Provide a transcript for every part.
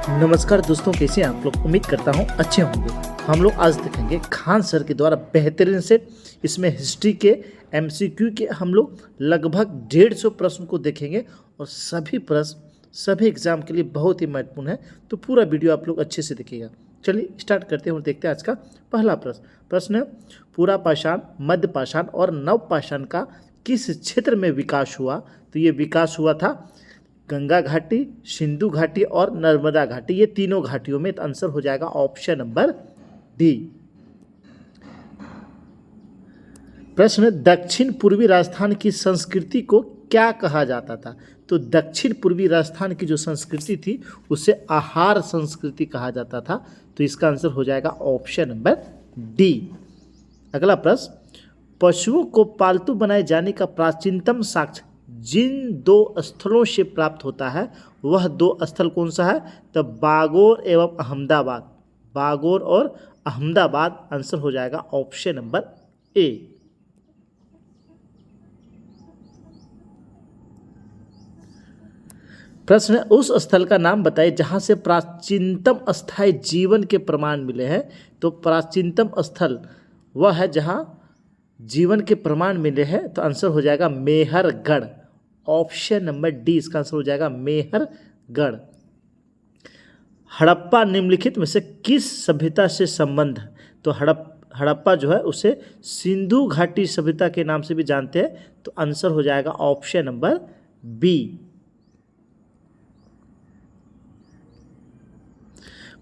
नमस्कार दोस्तों, कैसे हैं आप लोग। उम्मीद करता हूं अच्छे होंगे। हम लोग आज देखेंगे खान सर के द्वारा बेहतरीन से इसमें हिस्ट्री के एमसीक्यू के हम लोग लगभग 150 प्रश्न को देखेंगे और सभी प्रश्न सभी एग्जाम के लिए बहुत ही महत्वपूर्ण है। तो पूरा वीडियो आप लोग अच्छे से देखिएगा। चलिए स्टार्ट करते हैं और देखते हैं आज का पहला प्रश्न है, पूरा पाषाण, मध्य पाषाण और नव पाषाण का किस क्षेत्र में विकास हुआ। तो ये विकास हुआ था गंगा घाटी, सिंधु घाटी और नर्मदा घाटी, ये तीनों घाटियों में। तो आंसर हो जाएगा ऑप्शन नंबर डी। प्रश्न, दक्षिण पूर्वी राजस्थान की संस्कृति को क्या कहा जाता था। तो दक्षिण पूर्वी राजस्थान की जो संस्कृति थी उसे आहार संस्कृति कहा जाता था। तो इसका आंसर हो जाएगा ऑप्शन नंबर डी। अगला प्रश्न, पशुओं को पालतू बनाए जाने का प्राचीनतम साक्ष्य जिन दो स्थलों से प्राप्त होता है वह दो स्थल कौन सा है। तो बागोर एवं अहमदाबाद, बागोर और अहमदाबाद। आंसर हो जाएगा ऑप्शन नंबर ए। प्रश्न है, उस स्थल का नाम बताइए जहां से प्राचीनतम अस्थायी जीवन के प्रमाण मिले हैं। तो प्राचीनतम स्थल वह है जहां जीवन के प्रमाण मिले हैं। तो आंसर हो जाएगा मेहरगढ़, ऑप्शन नंबर डी। इसका आंसर हो जाएगा मेहरगढ़। हड़प्पा निम्नलिखित में से किस सभ्यता से संबंध है। तो हड़प्पा जो है उसे सिंधु घाटी सभ्यता के नाम से भी जानते हैं। तो आंसर हो जाएगा ऑप्शन नंबर बी।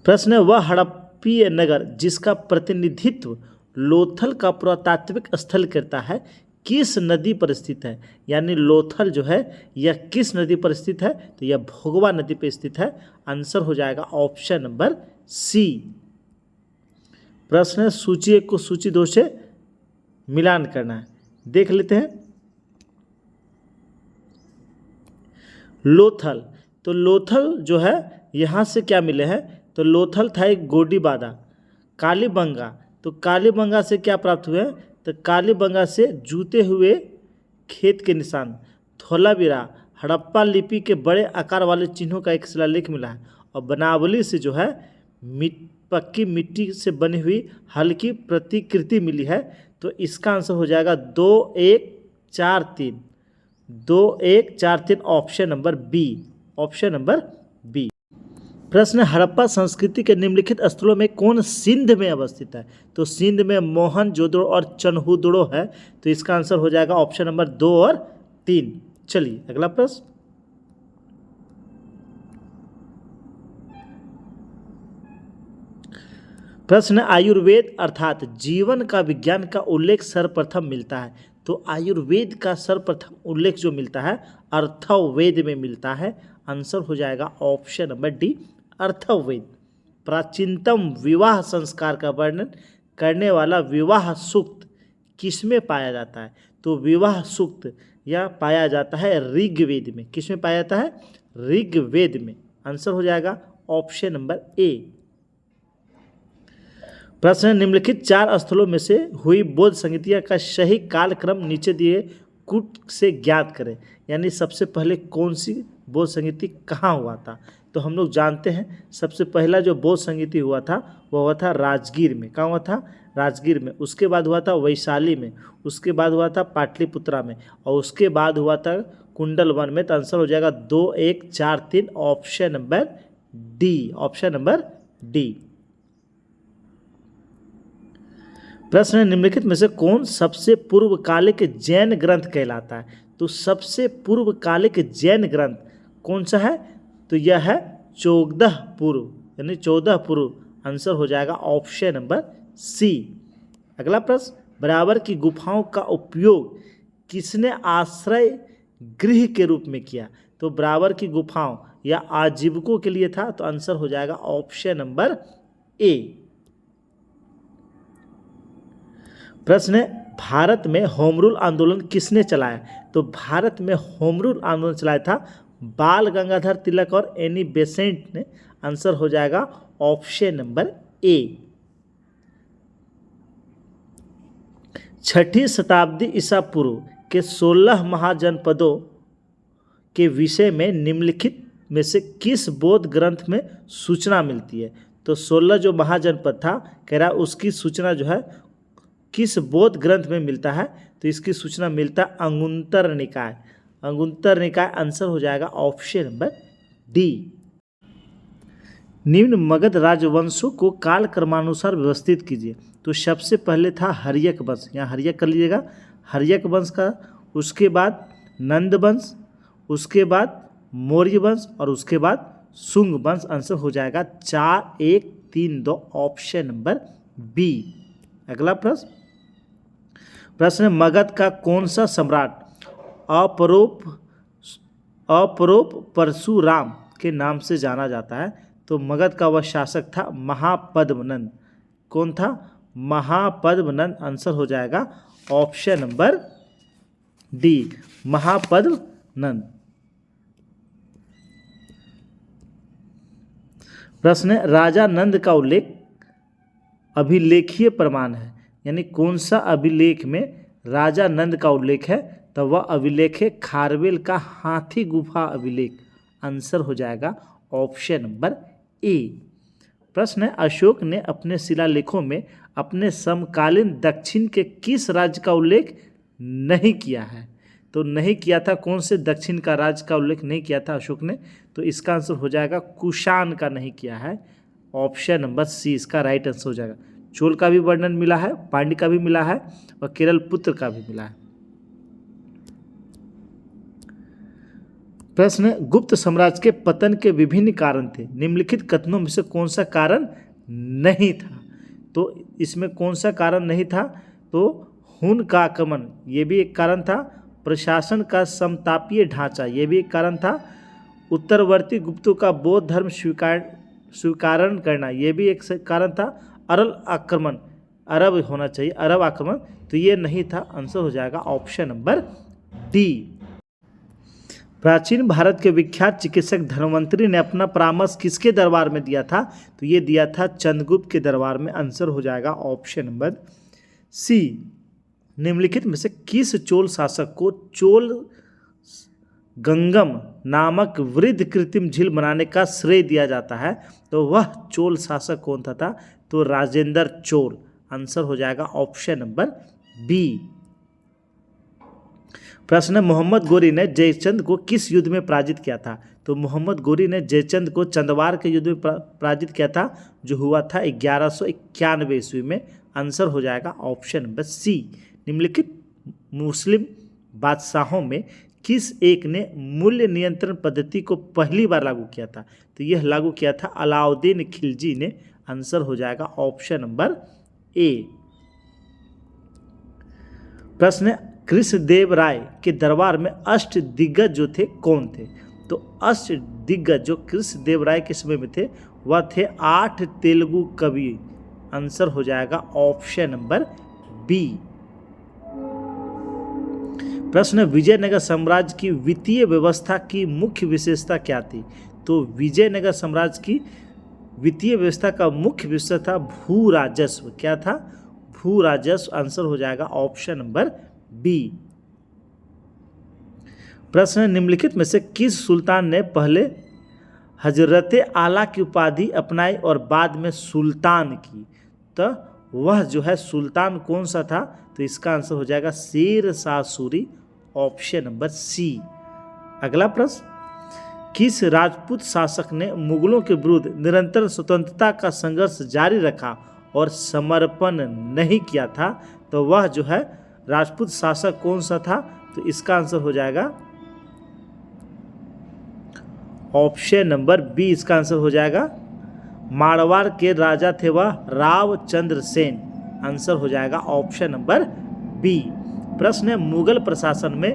प्रश्न है, वह हड़प्पीय नगर जिसका प्रतिनिधित्व लोथल का पुरातात्विक स्थल करता है किस नदी पर स्थित है। यानी लोथल जो है यह किस नदी पर स्थित है। तो यह भोगवा नदी पर स्थित है। आंसर हो जाएगा ऑप्शन नंबर सी। प्रश्न है, सूची 1 को सूची 2 से मिलान करना है। देख लेते हैं। लोथल, तो लोथल जो है यहाँ से क्या मिले हैं। तो लोथल था एक गोडीबादा। कालीबंगा, तो कालीबंगा से क्या प्राप्त हुए हैं। तो कालीबंगा से जूते हुए खेत के निशान। धोलावीरा, हड़प्पा लिपि के बड़े आकार वाले चिन्हों का एक शिलालेख मिला है। और बनावली से जो है पक्की मिट्टी से बनी हुई हल्की प्रतिकृति मिली है। तो इसका आंसर हो जाएगा 2143, 2143, option number B, option number B. प्रश्न, हड़प्पा संस्कृति के निम्नलिखित स्थलों में कौन सिंध में अवस्थित है। तो सिंध में मोहनजोदड़ो और चन्हुदड़ो है। तो इसका आंसर हो जाएगा ऑप्शन नंबर 2 और 3। चलिए अगला प्रश्न। प्रश्न, आयुर्वेद अर्थात जीवन का विज्ञान का उल्लेख सर्वप्रथम मिलता है। तो आयुर्वेद का सर्वप्रथम उल्लेख जो मिलता है अर्थवेद में मिलता है। आंसर हो जाएगा ऑप्शन नंबर डी, अर्थवेद। प्राचीनतम विवाह संस्कार का वर्णन करने वाला विवाह सूक्त किसमें पाया जाता है। तो विवाह सूक्त यह पाया जाता है ऋग्वेद में। किसमें पाया जाता है, ऋग्वेद में। आंसर हो जाएगा ऑप्शन नंबर ए। प्रश्न, निम्नलिखित 4 स्थलों में से हुई बौद्ध संगीतिया का सही कालक्रम नीचे दिए कूट से ज्ञात करें। यानी सबसे पहले कौन सी बौद्ध संगीति कहाँ हुआ था। तो हम लोग जानते हैं सबसे पहला जो बौद्ध संगीति हुआ था वह हुआ था राजगीर में। कहाँ हुआ था, राजगीर में। उसके बाद हुआ था वैशाली में। उसके बाद हुआ था पाटलिपुत्रा में। और उसके बाद हुआ था कुंडलवन में। तो आंसर हो जाएगा 2143, option number D, option number D. प्रश्न, निम्नलिखित में से कौन सबसे पूर्वकालिक जैन ग्रंथ कहलाता है। तो सबसे पूर्वकालिक जैन ग्रंथ कौन सा है। तो यह है 14 पूर्व, यानी 14 पूर्व। आंसर हो जाएगा ऑप्शन नंबर सी। अगला प्रश्न, बराबर की गुफाओं का उपयोग किसने आश्रय गृह के रूप में किया। तो बराबर की गुफाओं या आजीविकों के लिए था। तो आंसर हो जाएगा ऑप्शन नंबर ए। प्रश्न है, भारत में होम रूल आंदोलन किसने चलाया। तो भारत में होम रूल आंदोलन चलाया था बाल गंगाधर तिलक और एनी बेसेंट ने। आंसर हो जाएगा ऑप्शन नंबर ए। 6ठी शताब्दी ईसा पूर्व के 16 महाजनपदों के विषय में निम्नलिखित में से किस बौद्ध ग्रंथ में सूचना मिलती है? तो 16 जो महाजनपद था, कह रहा उसकी सूचना जो है किस बौद्ध ग्रंथ में मिलता है? तो इसकी सूचना मिलता है अंगुत्तर निकाय। अंगुत्तर निकाय आंसर हो जाएगा ऑप्शन नंबर डी। निम्न मगध राजवंशों को काल क्रमानुसार व्यवस्थित कीजिए। तो सबसे पहले था हर्यक वंश, यहाँ हर्यक कर लीजिएगा, हर्यक वंश का, उसके बाद नंद वंश, उसके बाद मौर्य वंश और उसके बाद शुंग वंश। आंसर हो जाएगा 4 1 3 2 ऑप्शन नंबर बी। अगला प्रश्न मगध का कौन सा सम्राट अपरोप परशुराम के नाम से जाना जाता है? तो मगध का वह शासक था महापद्मनंद। कौन था? महापद्मनंद। आंसर हो जाएगा ऑप्शन नंबर डी, महापद्मनंद। प्रश्न है राजा नंद का उल्लेख अभिलेखीय प्रमाण है, यानी कौन सा अभिलेख में राजा नंद का उल्लेख है? तो वह अभिलेख है खारवेल का हाथी गुफा अभिलेख। आंसर हो जाएगा ऑप्शन नंबर ए। प्रश्न है अशोक ने अपने शिलालेखों में अपने समकालीन दक्षिण के किस राज्य का उल्लेख नहीं किया है? तो नहीं किया था, कौन से दक्षिण का राज्य का उल्लेख नहीं किया था अशोक ने? तो इसका आंसर हो जाएगा कुषाण का नहीं किया है। ऑप्शन नंबर सी इसका राइट आंसर हो जाएगा। चोल का भी वर्णन मिला है, पांड्य का भी मिला है और केरल पुत्र का भी मिला है। प्रश्न गुप्त साम्राज्य के पतन के विभिन्न कारण थे, निम्नलिखित कथनों में से कौन सा कारण नहीं था? तो इसमें कौन सा कारण नहीं था? तो हुन का आक्रमण, ये भी एक कारण था। प्रशासन का समतापीय ढांचा, ये भी एक कारण था। उत्तरवर्ती गुप्तों का बौद्ध धर्म स्वीकारण करना, ये भी एक कारण था। अरब आक्रमण, अरब होना चाहिए, अरब आक्रमण, तो ये नहीं था। आंसर हो जाएगा ऑप्शन नंबर डी। प्राचीन भारत के विख्यात चिकित्सक धन्वंतरी ने अपना परामर्श किसके दरबार में दिया था? तो ये दिया था चंद्रगुप्त के दरबार में। आंसर हो जाएगा ऑप्शन नंबर सी। निम्नलिखित में से किस चोल शासक को चोल गंगम नामक वृद्ध कृत्रिम झील बनाने का श्रेय दिया जाता है? तो वह चोल शासक कौन था? तो राजेंद्र चोल। आंसर हो जाएगा ऑप्शन नंबर बी। प्रश्न मोहम्मद गोरी ने जयचंद को किस युद्ध में पराजित किया था? तो मोहम्मद गोरी ने जयचंद को चंदवार के युद्ध में पराजित किया था, जो हुआ था 1191 ईस्वी में। आंसर हो जाएगा ऑप्शन नंबर सी। निम्नलिखित मुस्लिम बादशाहों में किस एक ने मूल्य नियंत्रण पद्धति को पहली बार लागू किया था? तो यह लागू किया था अलाउद्दीन खिलजी ने। आंसर हो जाएगा ऑप्शन नंबर ए। प्रश्न कृष्णदेव राय के दरबार में अष्ट दिग्गज जो थे कौन थे? तो अष्ट दिग्गज जो कृष्णदेव राय के समय में थे वह थे 8 तेलुगु कवि। आंसर हो जाएगा ऑप्शन नंबर बी। प्रश्न विजयनगर साम्राज्य की वित्तीय व्यवस्था की मुख्य विशेषता क्या थी? तो विजयनगर साम्राज्य की वित्तीय व्यवस्था का मुख्य विषय था भू राजस्व। क्या था? भू राजस्व। आंसर हो जाएगा ऑप्शन नंबर बी। प्रश्न निम्नलिखित में से किस सुल्तान ने पहले हजरते आला की उपाधि अपनाई और बाद में सुल्तान की? तो वह जो है सुल्तान कौन सा था? तो इसका आंसर हो जाएगा Sher Shah Suri. Option number C. अगला प्रश्न किस राजपूत शासक ने मुगलों के विरुद्ध निरंतर स्वतंत्रता का संघर्ष जारी रखा और समर्पण नहीं किया था? तो वह जो है राजपूत शासक कौन सा था? तो इसका आंसर हो जाएगा ऑप्शन नंबर बी। इसका आंसर हो जाएगा मारवाड़ के राजा थे वह रावचंद्र सेन। आंसर हो जाएगा ऑप्शन नंबर बी। प्रश्न है मुगल प्रशासन में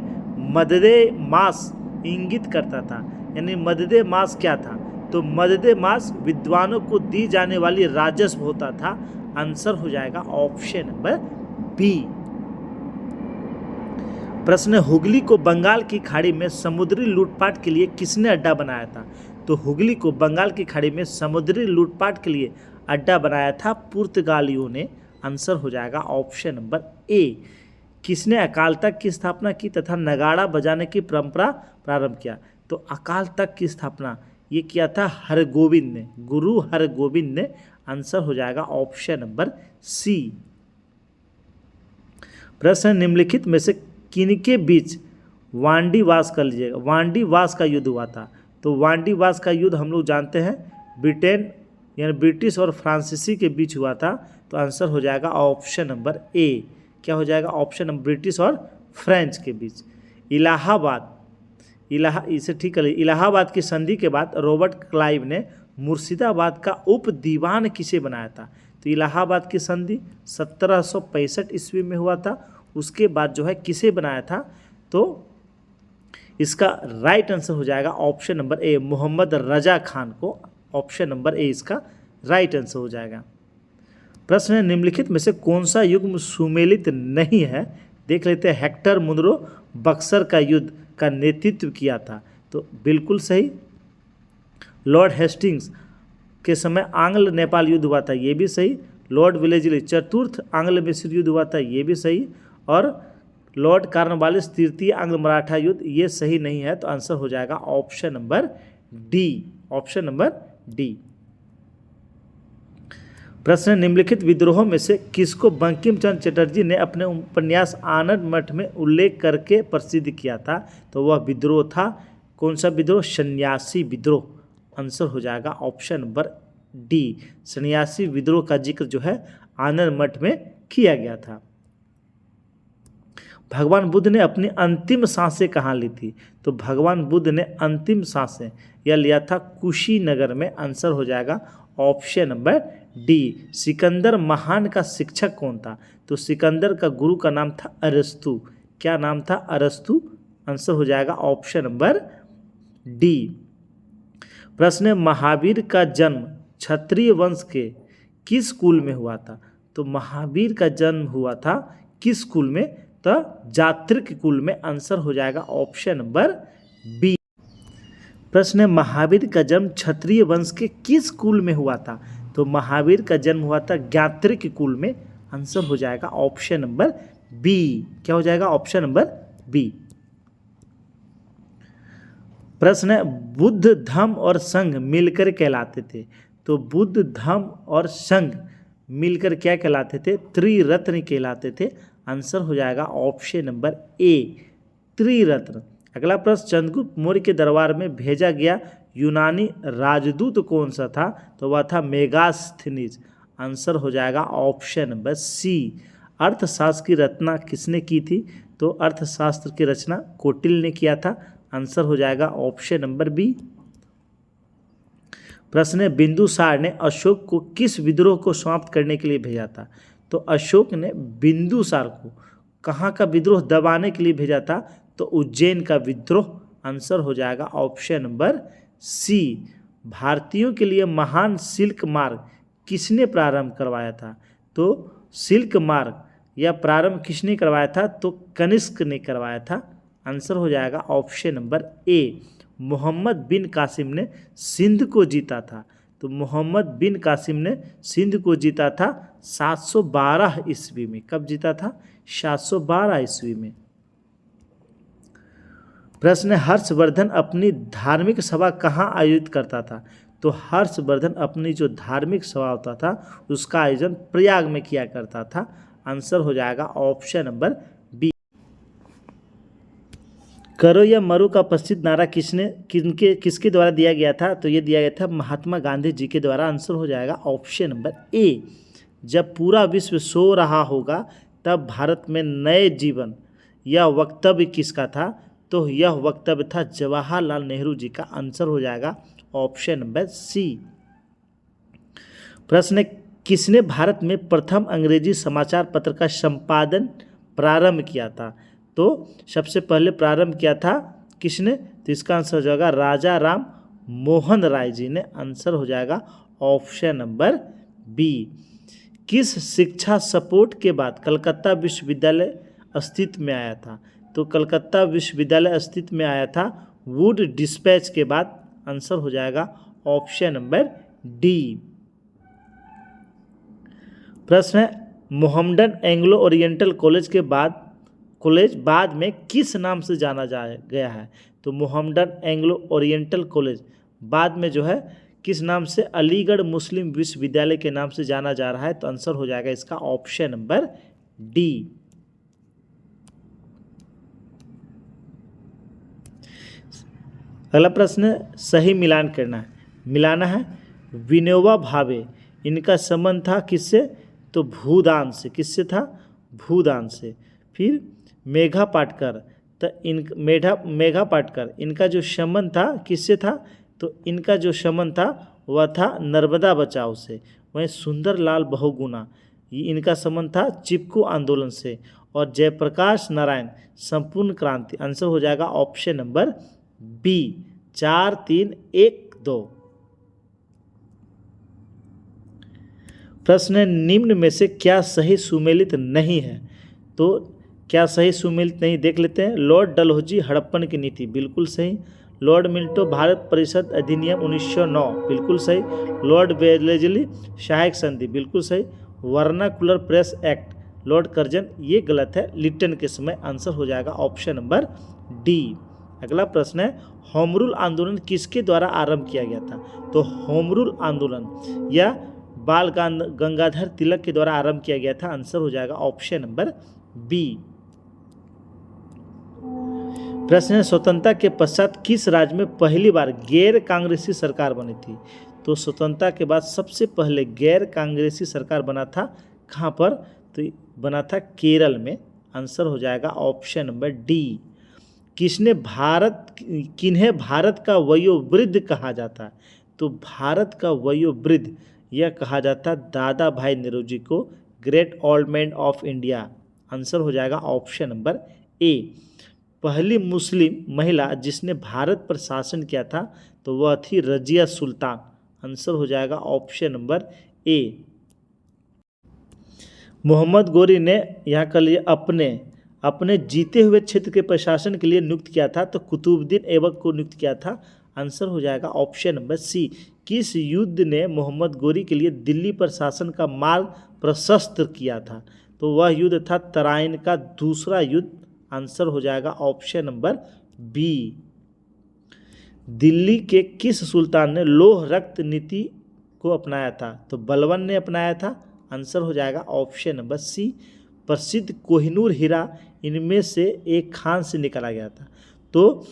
मददे मास इंगित करता था, यानी मददे मास क्या था? तो मददे मास विद्वानों को दी जाने वाली राजस्व होता था। आंसर हो जाएगा ऑप्शन नंबर बी। प्रश्न हुगली को बंगाल की खाड़ी में समुद्री लूटपाट के लिए किसने अड्डा बनाया था? तो हुगली को बंगाल की खाड़ी में समुद्री लूटपाट के लिए अड्डा बनाया था पुर्तगालियों ने। आंसर हो जाएगा ऑप्शन नंबर ए। किसने अकाल तख्त की स्थापना की तथा नगाड़ा बजाने की परंपरा प्रारंभ किया? तो अकाल तख्त की स्थापना ये किया था हरगोविंद ने, गुरु हरगोविंद ने। आंसर हो जाएगा ऑप्शन नंबर सी। प्रश्न निम्नलिखित में से किनके बीच वांडीवास कर लीजिएगा, वांडीवास का युद्ध हुआ था। तो वांडीवास का युद्ध हम लोग जानते हैं ब्रिटेन यानी ब्रिटिश और फ्रांसीसी के बीच हुआ था। तो आंसर हो जाएगा ऑप्शन नंबर ए। क्या हो जाएगा? ऑप्शन नंबर ब्रिटिश और फ्रेंच के बीच। इसे ठीक कर लीजिए। इलाहाबाद की संधि के बाद रॉबर्ट क्लाइव ने मुर्शिदाबाद का उप दीवान किसे बनाया था? तो इलाहाबाद की संधि 1765 ईस्वी में हुआ था। उसके बाद जो है किसे बनाया था? तो इसका राइट आंसर हो जाएगा ऑप्शन नंबर ए, मोहम्मद रजा खान को। ऑप्शन नंबर ए इसका राइट आंसर हो जाएगा। प्रश्न है निम्नलिखित में से कौन सा युग्म सुमेलित नहीं है? देख लेते हैं। हेक्टर मुनरो बक्सर का युद्ध का नेतृत्व किया था। तो बिल्कुल सही। लॉर्ड हेस्टिंग्स के समय आंग्ल नेपाल युद्ध हुआ था, ये भी सही। लॉर्ड विलेजली चतुर्थ आंग्ल मिस्र युद्ध हुआ था, ये भी सही। और लॉर्ड कार्नवालिस तृतीय आंग्ल मराठा युद्ध, ये सही नहीं है। तो आंसर हो जाएगा option number D. Option number D. प्रश्न निम्नलिखित विद्रोहों में से किसको बंकिम चंद्र चटर्जी ने अपने उपन्यास आनंद मठ में उल्लेख करके प्रसिद्ध किया था? तो वह विद्रोह था कौन सा विद्रोह? सन्यासी विद्रोह। आंसर हो जाएगा ऑप्शन नंबर डी। सन्यासी विद्रोह का जिक्र जो है आनंद मठ में किया गया था। भगवान बुद्ध ने अपनी अंतिम सांसें कहाँ ली थी? तो भगवान बुद्ध ने अंतिम सांसें यह लिया था कुशीनगर में। आंसर हो जाएगा ऑप्शन नंबर डी। सिकंदर महान का शिक्षक कौन था? तो सिकंदर का गुरु का नाम था अरस्तु। क्या नाम था? अरस्तु। आंसर हो जाएगा ऑप्शन नंबर डी। प्रश्न है महावीर का जन्म क्षत्रिय वंश के किस कुल में हुआ था? तो महावीर का जन्म हुआ था किस कुल में? तो जात्रिक कुल में। आंसर हो जाएगा ऑप्शन नंबर बी। प्रश्न है महावीर का जन्म क्षत्रिय वंश के किस कुल में हुआ था? तो महावीर का जन्म हुआ था ज्ञात्रिक कुल में। आंसर हो जाएगा ऑप्शन नंबर बी। क्या हो जाएगा? Option number B. प्रश्न है बुद्ध धम्म और संघ मिलकर कहलाते थे। तो बुद्ध धम्म और संघ मिलकर क्या कहलाते थे? त्रिरत्न कहलाते थे। आंसर हो जाएगा ऑप्शन नंबर ए, त्रिरत्न। अगला प्रश्न चंद्रगुप्त मौर्य के दरबार में भेजा गया यूनानी राजदूत कौन सा था? तो वह था मेगास्थनीज। आंसर हो जाएगा ऑप्शन नंबर सी। अर्थशास्त्र की रचना किसने की थी? तो अर्थशास्त्र की रचना कौटिल्य ने किया था। आंसर हो जाएगा ऑप्शन नंबर बी। प्रश्न है बिंदुसार ने अशोक को किस विद्रोह को समाप्त करने के लिए भेजा था? तो अशोक ने बिंदुसार को कहाँ का विद्रोह दबाने के लिए भेजा था? तो उज्जैन का विद्रोह। आंसर हो जाएगा ऑप्शन नंबर सी। भारतीयों के लिए महान सिल्क मार्ग किसने प्रारंभ करवाया था? तो सिल्क मार्ग या प्रारंभ किसने करवाया था? तो कनिष्क ने करवाया था। आंसर हो जाएगा ऑप्शन नंबर ए, मोहम्मद बिन कासिम ने सिंध को जीता था। तो मोहम्मद बिन कासिम ने सिंध को जीता था 712 ईस्वी में। कब जीता था? 712 ईस्वी में। प्रश्न है हर्षवर्धन अपनी धार्मिक सभा कहाँ आयोजित करता था? तो हर्षवर्धन अपनी जो धार्मिक सभा होता था उसका आयोजन प्रयाग में किया करता था। आंसर हो जाएगा ऑप्शन नंबर बी। करो या मरो का प्रसिद्ध नारा किसके द्वारा दिया गया था? तो ये दिया गया था महात्मा गांधी जी के द्वारा। आंसर हो जाएगा ऑप्शन नंबर ए। जब पूरा विश्व सो रहा होगा तब भारत में नए जीवन, यह वक्तव्य किसका था? तो यह वक्तव्य था जवाहरलाल नेहरू जी का। आंसर हो जाएगा ऑप्शन नंबर सी। प्रश्न किसने भारत में प्रथम अंग्रेजी समाचार पत्र का संपादन प्रारंभ किया था? तो सबसे पहले प्रारंभ किया था किसने? तो इसका आंसर हो जाएगा राजा राम मोहन राय जी ने। आंसर हो जाएगा ऑप्शन नंबर बी। किस शिक्षा सपोर्ट के बाद कलकत्ता विश्वविद्यालय अस्तित्व में आया था? तो कलकत्ता विश्वविद्यालय अस्तित्व में आया था वुड डिस्पैच के बाद। आंसर हो जाएगा ऑप्शन नंबर डी। प्रश्न है मोहम्मडन एंग्लो ओरिएंटल कॉलेज के बाद कॉलेज बाद में किस नाम से जाना गया है? तो मोहम्मडन एंग्लो ओरिएंटल कॉलेज बाद में जो है किस नाम से? अलीगढ़ मुस्लिम विश्वविद्यालय के नाम से जाना जा रहा है। तो आंसर हो जाएगा इसका ऑप्शन नंबर डी। अगला प्रश्न सही मिलान करना है, मिलाना है। विनोबा भावे इनका संबंध था किससे? तो भूदान से। किससे था? भूदान से। फिर मेघा पाटकर, तो मेघा पाटकर इनका जो संबंध था किससे था? तो इनका जो संबंध था वह था नर्मदा बचाओ से। वहीं सुंदरलाल बहुगुणा इनका संबंध था चिपको आंदोलन से। और जयप्रकाश नारायण संपूर्ण क्रांति। आंसर हो जाएगा ऑप्शन नंबर बी। 4 3 1 2। प्रश्न है, निम्न में से क्या सही सुमेलित नहीं है? तो क्या सही सुमेलित नहीं, देख लेते हैं। लॉर्ड डलहौजी हड़प्पन की नीति, बिल्कुल सही। लॉर्ड मिंटो भारत परिषद अधिनियम 1909, बिल्कुल सही। लॉर्ड वेलेस्ली सहायक संधि, बिल्कुल सही। Vernacular press act, Lord Curzon, ये गलत है, लिटन के समय। आंसर हो जाएगा ऑप्शन नंबर डी। अगला प्रश्न है, होम रूल आंदोलन किसके द्वारा आरंभ किया गया था? तो होम रूल आंदोलन या बाल गंगाधर तिलक के द्वारा आरंभ किया गया था। आंसर हो जाएगा ऑप्शन नंबर बी। प्रश्न है, स्वतंत्रता के पश्चात किस राज्य में पहली बार गैर कांग्रेसी सरकार बनी थी? तो स्वतंत्रता के बाद सबसे पहले गैर कांग्रेसी सरकार बना था कहाँ पर? तो बना था केरल में। आंसर हो जाएगा ऑप्शन नंबर डी। किन्हें भारत का वयोवृद्ध कहा जाता है? तो भारत का वयोवृद्ध यह कहा जाता है दादा भाई नेहरू को, great old man of India. Answer हो जाएगा ऑप्शन नंबर ए। पहली मुस्लिम महिला जिसने भारत पर शासन किया था तो वह थी रजिया सुल्तान। आंसर हो जाएगा ऑप्शन नंबर ए। मोहम्मद गोरी ने यहाँ के लिए अपने जीते हुए क्षेत्र के प्रशासन के लिए नियुक्त किया था, तो कुतुबुद्दीन ऐबक को नियुक्त किया था। आंसर हो जाएगा ऑप्शन नंबर सी। किस युद्ध ने मोहम्मद गोरी के लिए दिल्ली पर शासन का मार्ग प्रशस्त किया था? तो वह युद्ध था तराइन का दूसरा युद्ध। आंसर हो जाएगा ऑप्शन नंबर बी। दिल्ली के किस सुल्तान ने लोह रक्त नीति को अपनाया था? तो बलबन ने अपनाया था। आंसर हो जाएगा ऑप्शन नंबर सी। प्रसिद्ध कोहिनूर हीरा इनमें से एक खान से निकाला गया था। तो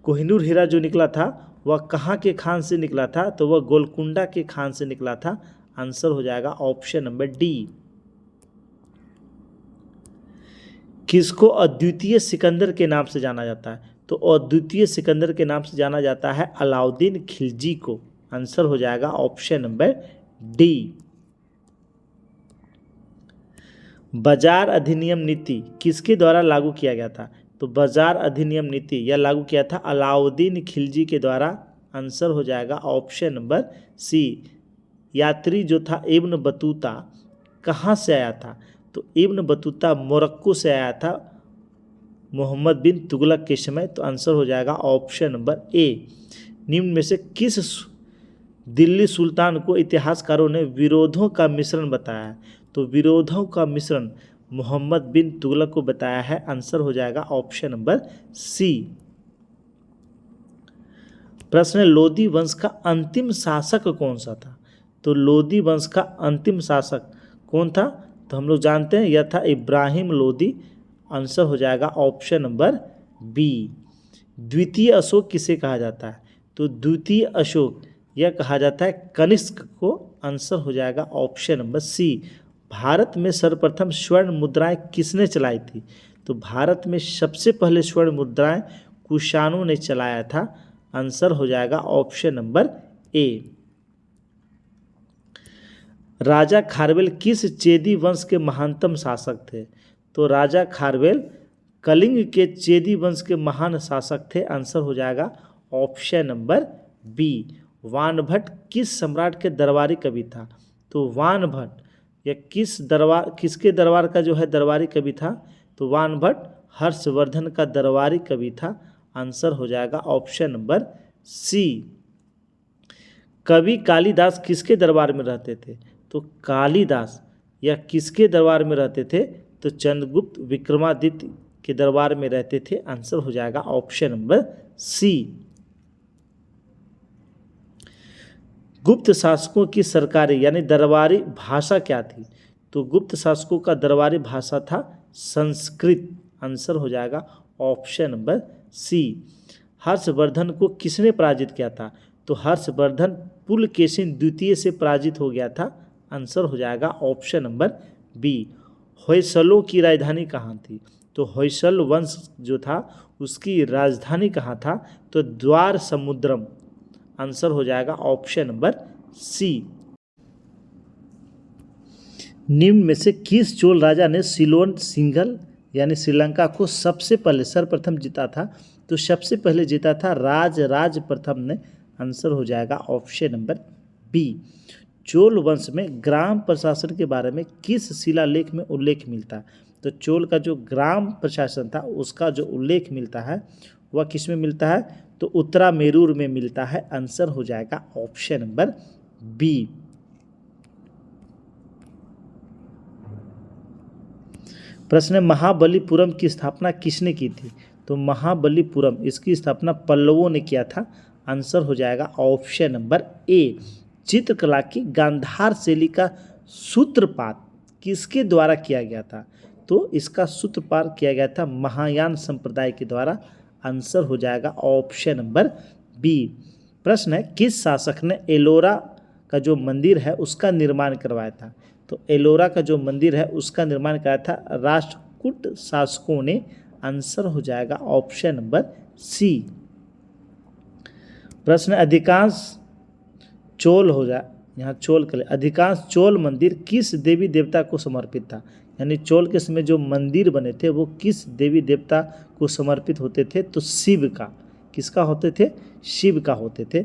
कोहिनूर हीरा जो निकला था वह कहाँ के खान से निकला था? तो वह गोलकुंडा के खान से निकला था। आंसर हो जाएगा ऑप्शन नंबर डी। किसको अद्वितीय सिकंदर के नाम से जाना जाता है? तो अद्वितीय सिकंदर के नाम से जाना जाता है अलाउद्दीन खिलजी को। आंसर हो जाएगा ऑप्शन नंबर डी। बाजार अधिनियम नीति किसके द्वारा लागू किया गया था? तो बाजार अधिनियम नीति यह लागू किया था अलाउद्दीन खिलजी के द्वारा। आंसर हो जाएगा ऑप्शन नंबर सी। यात्री जो था इब्न बतूता कहाँ से आया था? तो इब्न बतूता मोरक्को से आया था मोहम्मद बिन तुगलक के समय। तो आंसर हो जाएगा ऑप्शन नंबर ए। निम्न में से किस दिल्ली सुल्तान को इतिहासकारों ने विरोधों का मिश्रण बताया है? तो विरोधों का मिश्रण मोहम्मद बिन तुगलक को बताया है। आंसर हो जाएगा ऑप्शन नंबर सी। प्रश्न है, लोदी वंश का अंतिम शासक कौन सा था? तो लोदी वंश का अंतिम शासक कौन था? तो हम लोग जानते हैं यह था इब्राहिम लोदी। आंसर हो जाएगा ऑप्शन नंबर बी। द्वितीय अशोक किसे कहा जाता है? तो द्वितीय अशोक यह कहा जाता है कनिष्क को। आंसर हो जाएगा ऑप्शन नंबर सी। भारत में सर्वप्रथम स्वर्ण मुद्राएं किसने चलाई थी? तो भारत में सबसे पहले स्वर्ण मुद्राएं कुषाणों ने चलाया था। आंसर हो जाएगा ऑप्शन नंबर ए। राजा खारवेल किस चेदी वंश के महानतम शासक थे? तो राजा खारवेल कलिंग के चेदी वंश के महान शासक थे। आंसर हो जाएगा ऑप्शन नंबर बी। वानभट्ट किस सम्राट के दरबारी कवि था? तो वानभट्ट या किसके दरबार का जो है दरबारी कवि था? तो वानभट्ट हर्षवर्धन का दरबारी कवि था। आंसर हो जाएगा ऑप्शन नंबर सी। कवि कालिदास किसके दरबार में रहते थे? तो कालिदास या किसके दरबार में रहते थे? तो चंद्रगुप्त विक्रमादित्य के दरबार में रहते थे? आंसर हो जाएगा ऑप्शन नंबर सी। गुप्त शासकों की सरकारी यानी दरबारी भाषा क्या थी? तो गुप्त शासकों का दरबारी भाषा था संस्कृत। आंसर हो जाएगा ऑप्शन नंबर सी। हर्षवर्धन को किसने पराजित किया था? तो हर्षवर्धन पुलकेशिन द्वितीय से पराजित हो गया था। आंसर हो जाएगा ऑप्शन नंबर बी। होयसलों की राजधानी कहाँ थी? तो होयसल वंश जो था उसकी राजधानी कहाँ था? तो द्वार समुद्रम। आंसर हो जाएगा ऑप्शन नंबर सी। निम्न में से किस चोल राजा ने सिलोन सिंघल यानी श्रीलंका को सबसे पहले सर्वप्रथम जीता था? तो सबसे पहले जीता था राज प्रथम ने। आंसर हो जाएगा ऑप्शन नंबर बी। चोल वंश में ग्राम प्रशासन के बारे में किस शिलालेख में उल्लेख मिलता है? तो चोल का जो ग्राम प्रशासन था उसका जो उल्लेख मिलता है वह किस में मिलता है? तो उत्तरामेरूर में मिलता है। आंसर हो जाएगा ऑप्शन नंबर बी। प्रश्न है महाबलीपुरम की स्थापना किसने की थी? तो महाबलीपुरम इसकी स्थापना पल्लवों ने किया था। आंसर हो जाएगा ऑप्शन नंबर ए। चित्रकला की गांधार शैली का सूत्रपात किसके द्वारा किया गया था? तो इसका सूत्रपात किया गया था महायान संप्रदाय के द्वारा। आंसर हो जाएगा ऑप्शन नंबर बी। प्रश्न है किस शासक ने एलोरा का जो मंदिर है उसका निर्माण करवाया था? तो एलोरा का जो मंदिर है उसका निर्माण कराया था राष्ट्रकूट शासकों ने। आंसर हो जाएगा ऑप्शन नंबर सी। प्रश्न अधिकांश चोल हो जाए यहाँ चोल के लिए अधिकांश चोल मंदिर किस देवी देवता को समर्पित था? यानी चोल के समय जो मंदिर बने थे वो किस देवी देवता को समर्पित होते थे? तो शिव का। किसका होते थे? शिव का होते थे।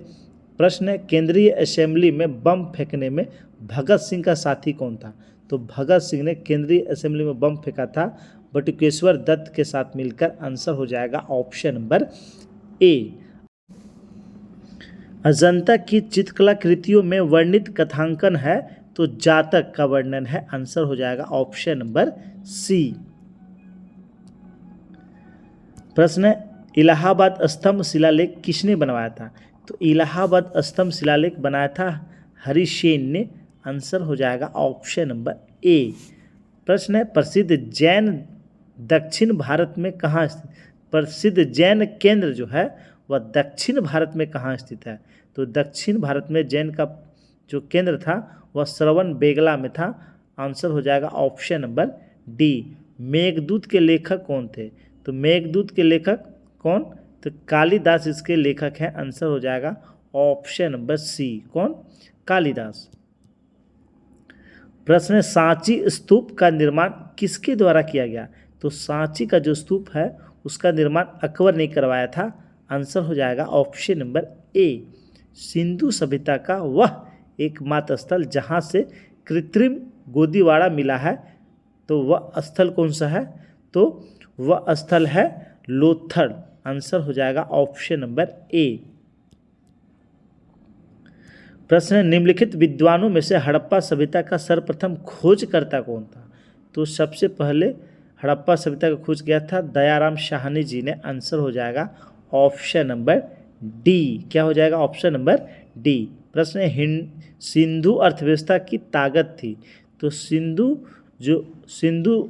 प्रश्न है केंद्रीय असेंबली में बम फेंकने में भगत सिंह का साथी कौन था? तो भगत सिंह ने केंद्रीय असेंबली में बम फेंका था बटुकेश्वर दत्त के साथ मिलकर। आंसर हो जाएगा ऑप्शन नंबर ए। अजंता की चित्रकला कृतियों में वर्णित कथांकन है तो जातक का वर्णन है। आंसर हो जाएगा ऑप्शन नंबर सी। प्रश्न है इलाहाबाद स्तंभ शिलालेख किसने बनवाया था? तो इलाहाबाद स्तंभ शिलालेख बनाया था हरिसेन ने। आंसर हो जाएगा ऑप्शन नंबर ए। प्रश्न है प्रसिद्ध जैन दक्षिण भारत में कहाँ स्थित? प्रसिद्ध जैन केंद्र जो है वह दक्षिण भारत में कहाँ स्थित है? तो दक्षिण भारत में जैन का जो केंद्र था वह श्रवण बेगला में था। आंसर हो जाएगा ऑप्शन नंबर डी। मेघदूत के लेखक कौन थे? तो मेघदूत के लेखक कौन? तो कालिदास इसके लेखक हैं। आंसर हो जाएगा ऑप्शन नंबर सी। कौन? कालिदास। प्रश्न है सांची स्तूप का निर्माण किसके द्वारा किया गया? तो सांची का जो स्तूप है उसका निर्माण अकबर ने करवाया था। आंसर हो जाएगा ऑप्शन नंबर ए। सिंधु सभ्यता का वह एकमात्र स्थल जहाँ से कृत्रिम गोदीवाड़ा मिला है तो वह स्थल कौन सा है? तो वह स्थल है लोथल। आंसर हो जाएगा ऑप्शन नंबर ए। प्रश्न निम्नलिखित विद्वानों में से हड़प्पा सभ्यता का सर्वप्रथम खोजकर्ता कौन था? तो सबसे पहले हड़प्पा सभ्यता का खोज किया था दयाराम साहनी जी ने। आंसर हो जाएगा ऑप्शन नंबर डी। क्या हो जाएगा? Option number D. प्रश्न है सिंधु अर्थव्यवस्था की ताकत थी तो सिंधु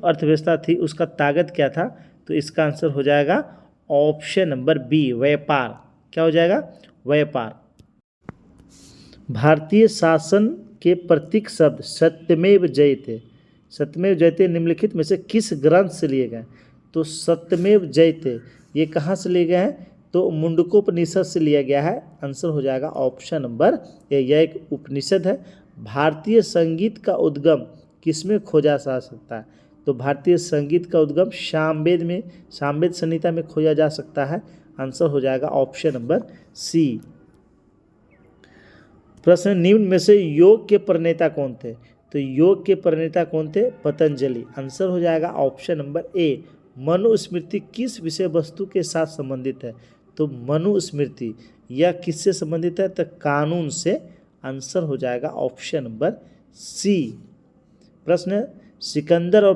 अर्थव्यवस्था थी उसका ताकत क्या था? तो इसका आंसर हो जाएगा ऑप्शन नंबर बी व्यापार। क्या हो जाएगा? व्यापार। भारतीय शासन के प्रतीक शब्द सत्यमेव जयते। सत्यमेव जयते निम्नलिखित में से किस ग्रंथ से लिए गए? तो सत्यमेव जयते ये कहाँ से लिए गए हैं? तो मुंडकोपनिषद से लिया गया है। आंसर हो जाएगा ऑप्शन नंबर ए। यह एक उपनिषद है। भारतीय संगीत का उद्गम किसमें खोजा जा सकता है? तो भारतीय संगीत का उद्गम सामवेद में, सामवेद संहिता में खोजा जा सकता है। आंसर हो जाएगा ऑप्शन नंबर सी। प्रश्न निम्न में से योग के प्रणेता कौन थे? तो योग के प्रणेता कौन थे? पतंजलि। आंसर हो जाएगा ऑप्शन नंबर ए। मनुस्मृति किस विषय वस्तु के साथ संबंधित है? तो मनुस्मृति यह किससे संबंधित है? तो कानून से। आंसर हो जाएगा ऑप्शन नंबर सी। प्रश्न सिकंदर और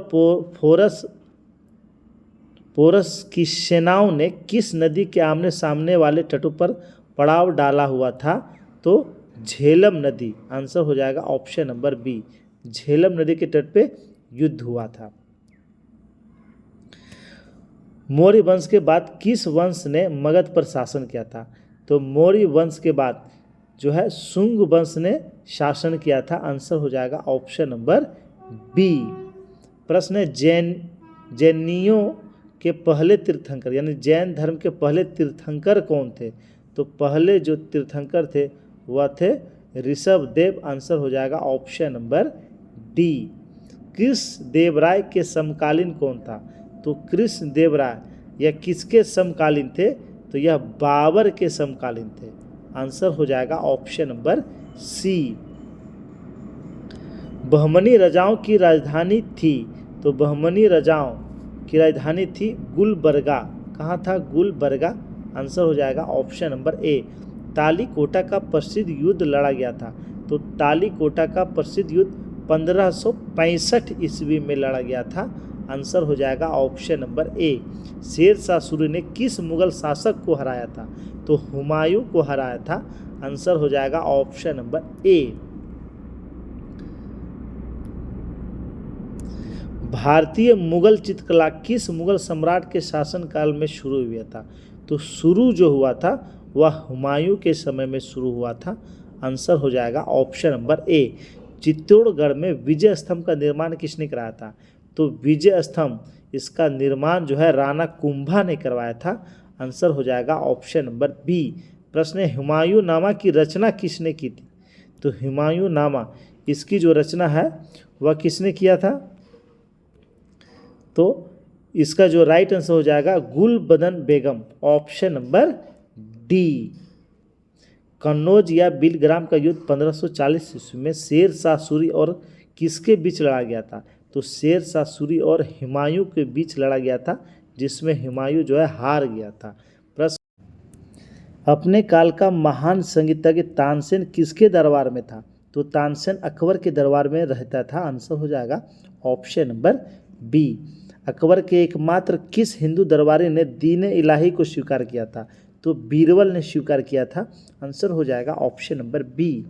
पोरस की सेनाओं ने किस नदी के आमने सामने वाले तटों पर पड़ाव डाला हुआ था? तो झेलम नदी। आंसर हो जाएगा ऑप्शन नंबर बी, झेलम नदी के तट पे युद्ध हुआ था। मौर्य वंश के बाद किस वंश ने मगध पर शासन किया था? तो मौर्य वंश के बाद जो है शुंग वंश ने शासन किया था। आंसर हो जाएगा ऑप्शन नंबर बी। प्रश्न है जैनियों के पहले तीर्थंकर यानी जैन धर्म के पहले तीर्थंकर कौन थे? तो पहले जो तीर्थंकर थे वह थे ऋषभ देव। आंसर हो जाएगा option number D. Krishna Devaraya के समकालीन कौन था? तो कृष्ण देवराय यह किसके समकालीन थे? तो यह बाबर के समकालीन थे। आंसर हो जाएगा ऑप्शन नंबर सी। बहमनी राजाओं की राजधानी थी। तो बहमनी राजाओं की राजधानी थी गुलबर्गा। कहाँ था? गुलबर्गा। आंसर हो जाएगा ऑप्शन नंबर ए। तालीकोटा का प्रसिद्ध युद्ध लड़ा गया था। तो तालीकोटा का प्रसिद्ध युद्ध 1565 ईस्वी में लड़ा गया था। आंसर हो जाएगा option number A. Shershah Suri ने किस मुगल शासक को हराया था? तो हुमायूं को हराया था। आंसर हो जाएगा ऑप्शन नंबर ए। भारतीय मुगल चित्रकला किस मुगल सम्राट के शासनकाल में शुरू हुआ था? तो शुरू जो हुआ था वह हुमायूं के समय में शुरू हुआ था। आंसर हो जाएगा ऑप्शन नंबर ए। चित्तौड़गढ़ में विजय स्तंभ का निर्माण किसने कराया था? तो विजय स्तंभ इसका निर्माण जो है राणा कुंभा ने करवाया था। आंसर हो जाएगा ऑप्शन नंबर बी। प्रश्न है हुमायूं नामा की रचना किसने की थी? तो हुमायूं नामा इसकी जो रचना है वह किसने किया था? तो इसका जो राइट आंसर हो जाएगा Gulbadan Begum. Option number D. Kannauj या बिलग्राम का युद्ध 1540 ईस्वी में शेरशाह सूरी और किसके बीच लड़ा गया था? तो शेरशाह सूरी और हुमायूं के बीच लड़ा गया था, जिसमें हुमायूं जो है हार गया था। प्रश्न अपने काल का महान संगीतज्ञ तानसेन किसके दरबार में था? तो तानसेन अकबर के दरबार में रहता था। आंसर हो जाएगा ऑप्शन नंबर बी। अकबर के एकमात्र किस हिंदू दरबारी ने दीन इलाही को स्वीकार किया था? तो बीरबल ने स्वीकार किया था। आंसर हो जाएगा ऑप्शन नंबर बी।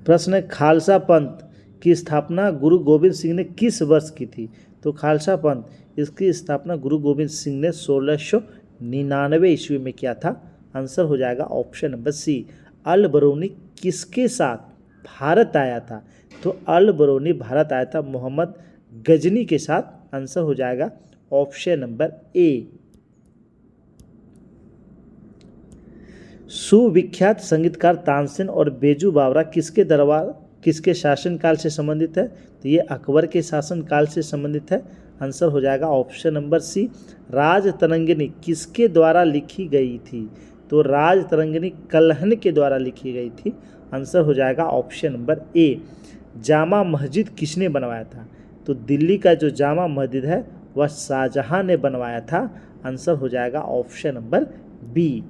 प्रश्न है खालसा पंथ की स्थापना गुरु गोविंद सिंह ने किस वर्ष की थी? तो खालसा पंथ इसकी स्थापना गुरु गोविंद सिंह ने 1699 ईस्वी में किया था। आंसर हो जाएगा ऑप्शन नंबर सी। अल बरूनी किसके साथ भारत आया था? तो अल बरूनी भारत आया था मोहम्मद गजनी के साथ। आंसर हो जाएगा ऑप्शन नंबर ए। सुविख्यात संगीतकार तानसेन और बेजू बावरा किसके शासनकाल से संबंधित है? तो ये अकबर के शासनकाल से संबंधित है। आंसर हो जाएगा ऑप्शन नंबर सी। राज तरंगिणी किसके द्वारा लिखी गई थी? तो राज तरंगिणी कल्हण के द्वारा लिखी गई थी। आंसर हो जाएगा ऑप्शन नंबर ए। जामा मस्जिद किसने बनवाया था? तो दिल्ली का जो जामा मस्जिद है वह शाहजहां ने बनवाया था। आंसर हो जाएगा ऑप्शन नंबर बी।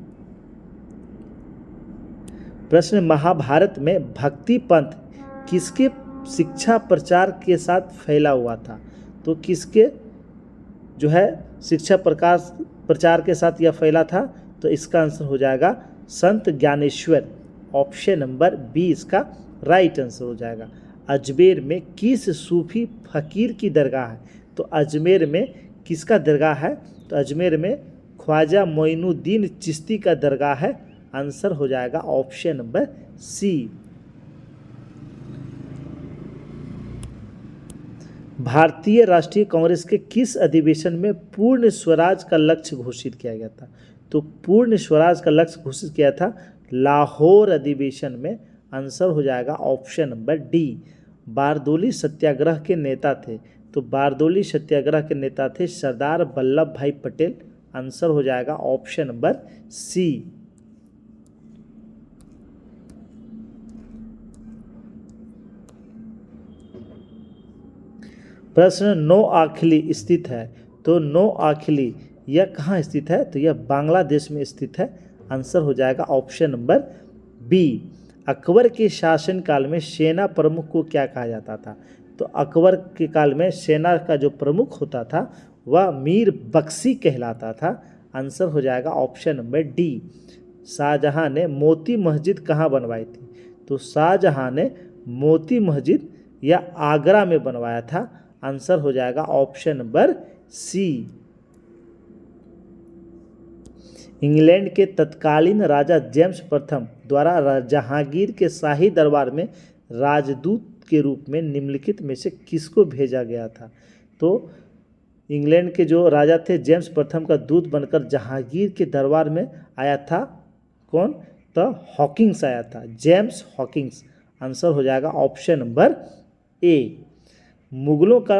प्रश्न महाभारत में भक्ति पंथ किसके शिक्षा प्रचार के साथ फैला हुआ था? तो किसके जो है शिक्षा प्रचार के साथ यह फैला था? तो इसका आंसर हो जाएगा संत ज्ञानेश्वर। ऑप्शन नंबर बी इसका राइट आंसर हो जाएगा। अजमेर में किस सूफी फकीर की दरगाह है? तो अजमेर में किसका दरगाह है? तो अजमेर में ख्वाजा मोइनुद्दीन चिश्ती का दरगाह है। आंसर हो जाएगा ऑप्शन नंबर सी। भारतीय राष्ट्रीय कांग्रेस के किस अधिवेशन में पूर्ण स्वराज का लक्ष्य घोषित किया गया था? तो पूर्ण स्वराज का लक्ष्य घोषित किया था लाहौर अधिवेशन में। आंसर हो जाएगा option number D. Bardoli Satyagraha के नेता थे? तो बारदोली सत्याग्रह के नेता थे सरदार वल्लभ भाई पटेल। आंसर हो जाएगा ऑप्शन नंबर सी। प्रश्न नोआखली स्थित है? तो नोआखली यह कहाँ स्थित है? तो यह बांग्लादेश में स्थित है। आंसर हो जाएगा ऑप्शन नंबर बी। अकबर के शासनकाल में सेना प्रमुख को क्या कहा जाता था? तो अकबर के काल में सेना का जो प्रमुख होता था वह मीर बख्शी कहलाता था। आंसर हो जाएगा ऑप्शन नंबर डी। शाहजहां ने मोती मस्जिद कहाँ बनवाई थी? तो शाहजहां ने मोती मस्जिद या आगरा में बनवाया था। आंसर हो जाएगा ऑप्शन नंबर सी। इंग्लैंड के तत्कालीन राजा जेम्स प्रथम द्वारा जहांगीर के शाही दरबार में राजदूत के रूप में निम्नलिखित में से किसको भेजा गया था? तो इंग्लैंड के जो राजा थे जेम्स प्रथम का दूत बनकर जहांगीर के दरबार में आया था कौन? तो हॉकिंस आया था, जेम्स हॉकिंस। आंसर हो जाएगा ऑप्शन नंबर ए। मुगलों का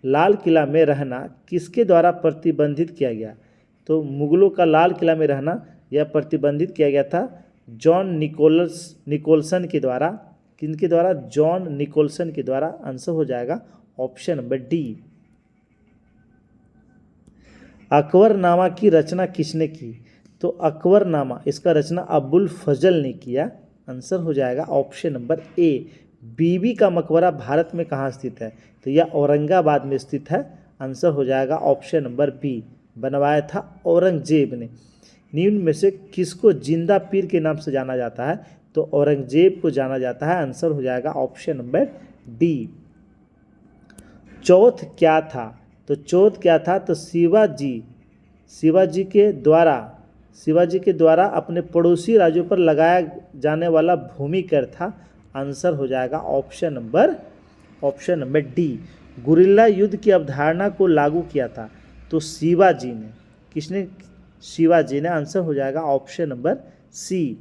लाल किला में रहना किसके द्वारा प्रतिबंधित किया गया? तो मुगलों का लाल किला में रहना यह प्रतिबंधित किया गया था जॉन निकोलसन के द्वारा। किनके द्वारा? जॉन निकोलसन के द्वारा। आंसर हो जाएगा ऑप्शन नंबर डी। अकबरनामा की रचना किसने की? तो अकबरनामा इसका रचना अबुल फजल ने किया। आंसर हो जाएगा ऑप्शन नंबर ए। बीबी का मकबरा भारत में कहाँ स्थित है? तो यह औरंगाबाद में स्थित है। आंसर हो जाएगा ऑप्शन नंबर बी। बनवाया था औरंगजेब ने। निम्न में से किसको जिंदा पीर के नाम से जाना जाता है? तो औरंगजेब को जाना जाता है। आंसर हो जाएगा ऑप्शन नंबर डी। चौथ क्या था? तो चौथ क्या था? तो शिवाजी के द्वारा अपने पड़ोसी राज्यों पर लगाया जाने वाला भूमि कर था। आंसर हो जाएगा ऑप्शन नंबर डी। गुरिल्ला युद्ध की अवधारणा को लागू किया था तो शिवाजी ने। किसने? शिवाजी ने। आंसर हो जाएगा ऑप्शन नंबर सी।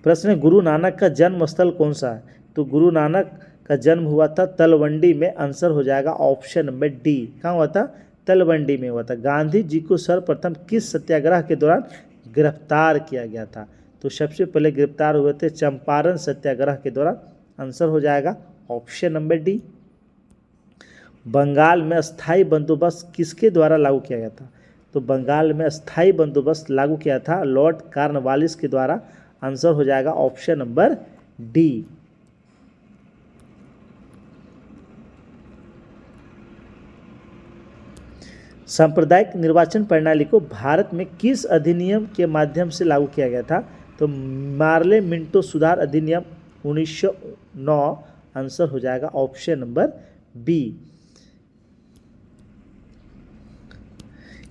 प्रश्न है गुरु नानक का जन्म स्थल कौन सा है? तो गुरु नानक का जन्म हुआ था तलवंडी में। आंसर हो जाएगा ऑप्शन नंबर डी। कहाँ हुआ था? तलवंडी में हुआ था। गांधी जी को सर्वप्रथम किस सत्याग्रह के दौरान गिरफ्तार किया गया था? तो सबसे पहले गिरफ्तार हुए थे चंपारण सत्याग्रह के दौरान। आंसर हो जाएगा ऑप्शन नंबर डी। बंगाल में अस्थाई बंदोबस्त किसके द्वारा लागू किया गया था? तो बंगाल में अस्थाई बंदोबस्त लागू किया था लॉर्ड कॉर्नवालिस के द्वारा। आंसर हो जाएगा ऑप्शन नंबर डी। सांप्रदायिक निर्वाचन प्रणाली को भारत में किस अधिनियम के माध्यम से लागू किया गया था? तो मार्ले मिंटो सुधार अधिनियम 1909। आंसर हो जाएगा ऑप्शन नंबर बी।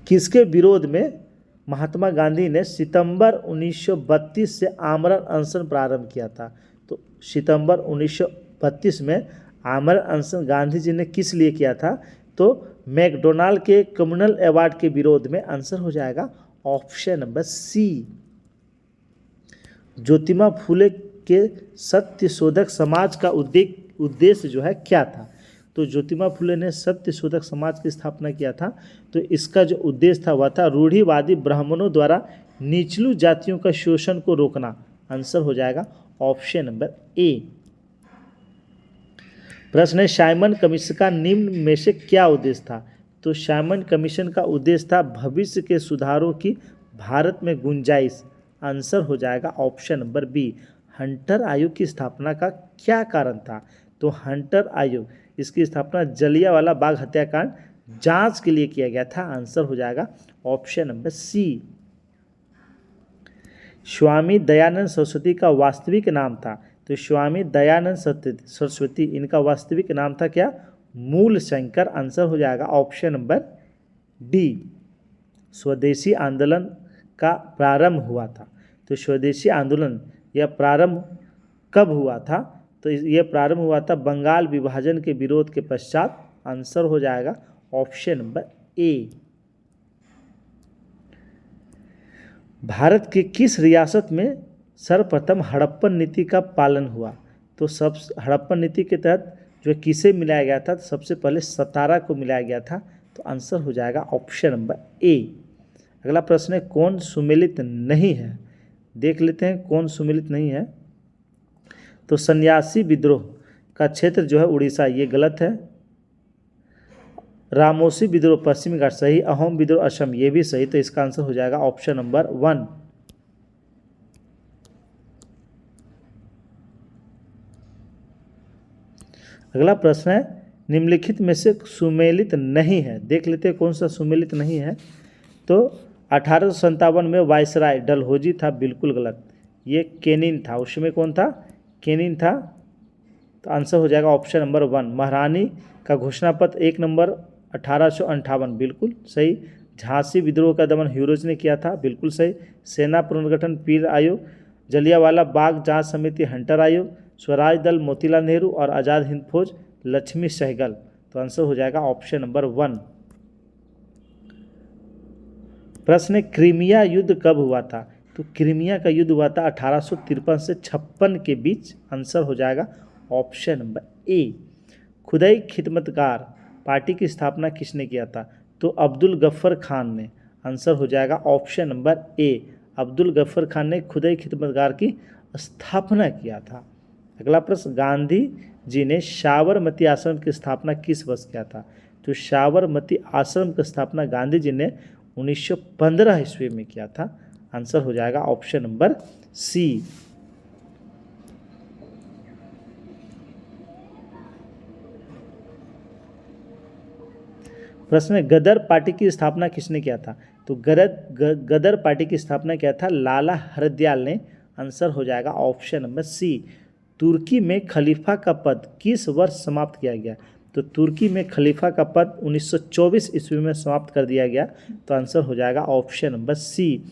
किसके विरोध में महात्मा गांधी ने सितंबर 1932 से आमरण अनशन प्रारंभ किया था? तो सितंबर 1932 में आमरण अनशन गांधी जी ने किस लिए किया था? तो मैकडोनाल्ड के कम्युनल अवार्ड के विरोध में। आंसर हो जाएगा ऑप्शन नंबर सी। ज्योतिबा फूले के सत्य शोधक समाज का उद्देश्य जो है क्या था? तो ज्योतिबा फूले ने सत्य शोधक समाज की स्थापना किया था। तो इसका जो उद्देश्य था वह था रूढ़िवादी ब्राह्मणों द्वारा निचलू जातियों का शोषण को रोकना। आंसर हो जाएगा ऑप्शन नंबर ए। प्रश्न है साइमन कमीशन का निम्न में से क्या उद्देश्य था? तो साइमन कमीशन का उद्देश्य था भविष्य के सुधारों की भारत में गुंजाइश। आंसर हो जाएगा ऑप्शन नंबर बी। हंटर आयोग की स्थापना का क्या कारण था? तो हंटर आयोग इसकी स्थापना जलियांवाला बाग हत्याकांड जांच के लिए किया गया था। आंसर हो जाएगा ऑप्शन नंबर सी। स्वामी दयानंद सरस्वती का वास्तविक नाम था? तो स्वामी दयानंद सरस्वती इनका वास्तविक नाम था क्या? मूल शंकर। आंसर हो जाएगा ऑप्शन नंबर डी। स्वदेशी आंदोलन का प्रारंभ हुआ था? तो स्वदेशी आंदोलन यह प्रारंभ कब हुआ था? तो यह प्रारंभ हुआ था बंगाल विभाजन के विरोध के पश्चात। आंसर हो जाएगा ऑप्शन नंबर ए। भारत के किस रियासत में सर्वप्रथम हड़प्पन नीति का पालन हुआ? तो सब हड़प्पन नीति के तहत जो किसे मिलाया गया था? तो सबसे पहले सतारा को मिलाया गया था। तो आंसर हो जाएगा ऑप्शन नंबर ए। अगला प्रश्न है कौन सुमेलित नहीं है? देख लेते हैं कौन सुमेलित नहीं है। तो सन्यासी विद्रोह का क्षेत्र जो है उड़ीसा, ये गलत है। रामोसी विद्रोह पश्चिमी घाट सही। अहोम विद्रोह असम, ये भी सही। तो इसका आंसर हो जाएगा ऑप्शन नंबर 1। अगला प्रश्न है निम्नलिखित में से सुमेलित नहीं है, देख लेते हैं कौन सा सुमेलित नहीं है। तो 1857 में वायसराय डलहौजी था, बिल्कुल गलत। ये केनिन था, उसमें कौन था? केनिन था। तो आंसर हो जाएगा ऑप्शन नंबर 1। महारानी का घोषणा पत्र 1 नंबर 1858, बिल्कुल सही। झांसी विद्रोह का दमन ह्यूरोज ने किया था, बिल्कुल सही। सेना पुनर्गठन पीर आयोग, जलियांवाला बाग जांच समिति हंटर आयोग, स्वराज दल मोतीलाल नेहरू और आज़ाद हिंद फौज लक्ष्मी सहगल। तो आंसर हो जाएगा ऑप्शन नंबर 1। प्रश्न है क्रीमिया युद्ध कब हुआ था? तो क्रीमिया का युद्ध हुआ था 1853 से 56 के बीच। आंसर हो जाएगा ऑप्शन नंबर ए। खुदाई खिदमतगार पार्टी की स्थापना किसने किया था? तो अब्दुल गफ्फर खान ने। आंसर हो जाएगा option number A. Abdul Ghaffar Khan ने खुदाई खिदमतगार की स्थापना किया था। अगला प्रश्न, गांधी जी ने साबरमती आश्रम की स्थापना किस वर्ष किया था? तो साबरमती आश्रम की स्थापना गांधी जी ने 1915 ईस्वी में किया था। आंसर हो जाएगा ऑप्शन नंबर सी। प्रश्न है गदर पार्टी की स्थापना किसने किया था? तो गदर पार्टी की स्थापना किया था लाला हरदयाल ने। आंसर हो जाएगा ऑप्शन नंबर सी। तुर्की में खलीफा का पद किस वर्ष समाप्त किया गया? तो तुर्की में खलीफा का पद 1924 ईस्वी में समाप्त कर दिया गया। तो आंसर हो जाएगा ऑप्शन नंबर सी।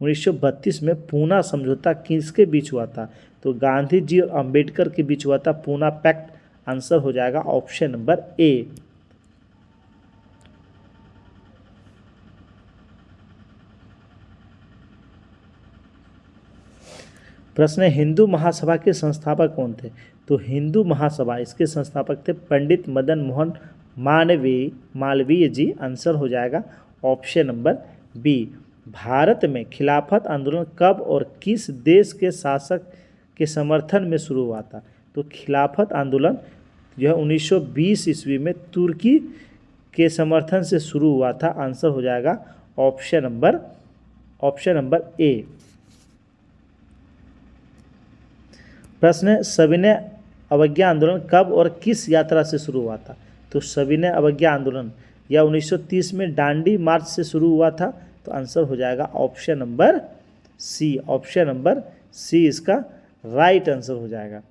1932 में पूना समझौता किसके बीच हुआ था? तो गांधी जी और अंबेडकर के बीच हुआ था, पूना पैक्ट। आंसर हो जाएगा ऑप्शन नंबर ए। प्रश्न है हिंदू महासभा के संस्थापक कौन थे? तो हिंदू महासभा इसके संस्थापक थे पंडित मदन मोहन मालवीय जी। आंसर हो जाएगा ऑप्शन नंबर बी। भारत में खिलाफत आंदोलन कब और किस देश के शासक के समर्थन में शुरू हुआ था? तो खिलाफत आंदोलन जो है 1920 ईस्वी में तुर्की के समर्थन से शुरू हुआ था। आंसर हो जाएगा ऑप्शन नंबर ए। प्रश्न है सविनय अवज्ञा आंदोलन कब और किस यात्रा से शुरू हुआ था? तो सविनय अवज्ञा आंदोलन या 1930 में डांडी मार्च से शुरू हुआ था। तो आंसर हो जाएगा option number C. Option number C इसका राइट आंसर हो जाएगा।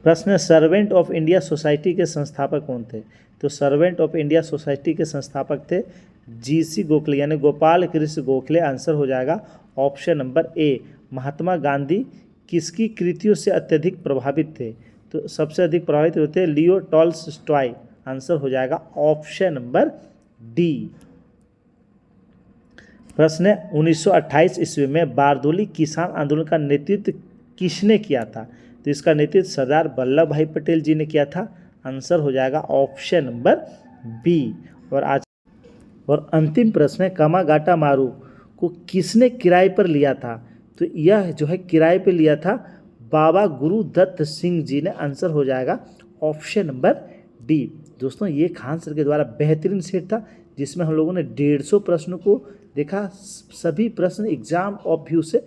प्रश्न है सर्वेंट ऑफ इंडिया सोसाइटी के संस्थापक कौन थे? तो सर्वेंट ऑफ इंडिया सोसाइटी के संस्थापक थे जीसी गोखले यानी गोपाल कृष्ण गोखले। आंसर हो जाएगा ऑप्शन नंबर ए। महात्मा गांधी किसकी कृतियों से अत्यधिक प्रभावित थे? तो सबसे अधिक प्रभावित होते हैं लियो टॉल्स्टॉय। आंसर हो जाएगा ऑप्शन नंबर डी। प्रश्न है 1928 ईस्वी में बारदोली किसान आंदोलन का नेतृत्व किसने किया था? तो इसका नेतृत्व सरदार वल्लभ भाई पटेल जी ने किया था। आंसर हो जाएगा ऑप्शन नंबर बी। और अंतिम प्रश्न है कामागाटा मारू को किसने किराए पर लिया था? तो यह जो है किराए पर लिया था बाबा गुरुदत्त सिंह जी ने। आंसर हो जाएगा ऑप्शन नंबर डी। दोस्तों ये खान सर के द्वारा बेहतरीन सेट था जिसमें हम लोगों ने 150 प्रश्नों को देखा। सभी प्रश्न एग्जाम ऑफ व्यू से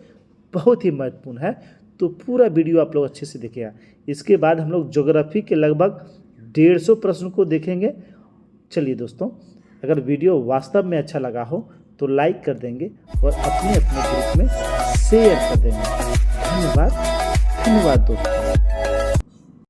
बहुत ही महत्वपूर्ण है, तो पूरा वीडियो आप लोग अच्छे से देखिएगा। इसके बाद हम लोग ज्योग्राफी के लगभग 150 प्रश्न को देखेंगे। चलिए दोस्तों, अगर वीडियो वास्तव में अच्छा लगा हो तो लाइक कर देंगे और अपने ग्रुप में शेयर कर देंगे। धन्यवाद दोस्तों।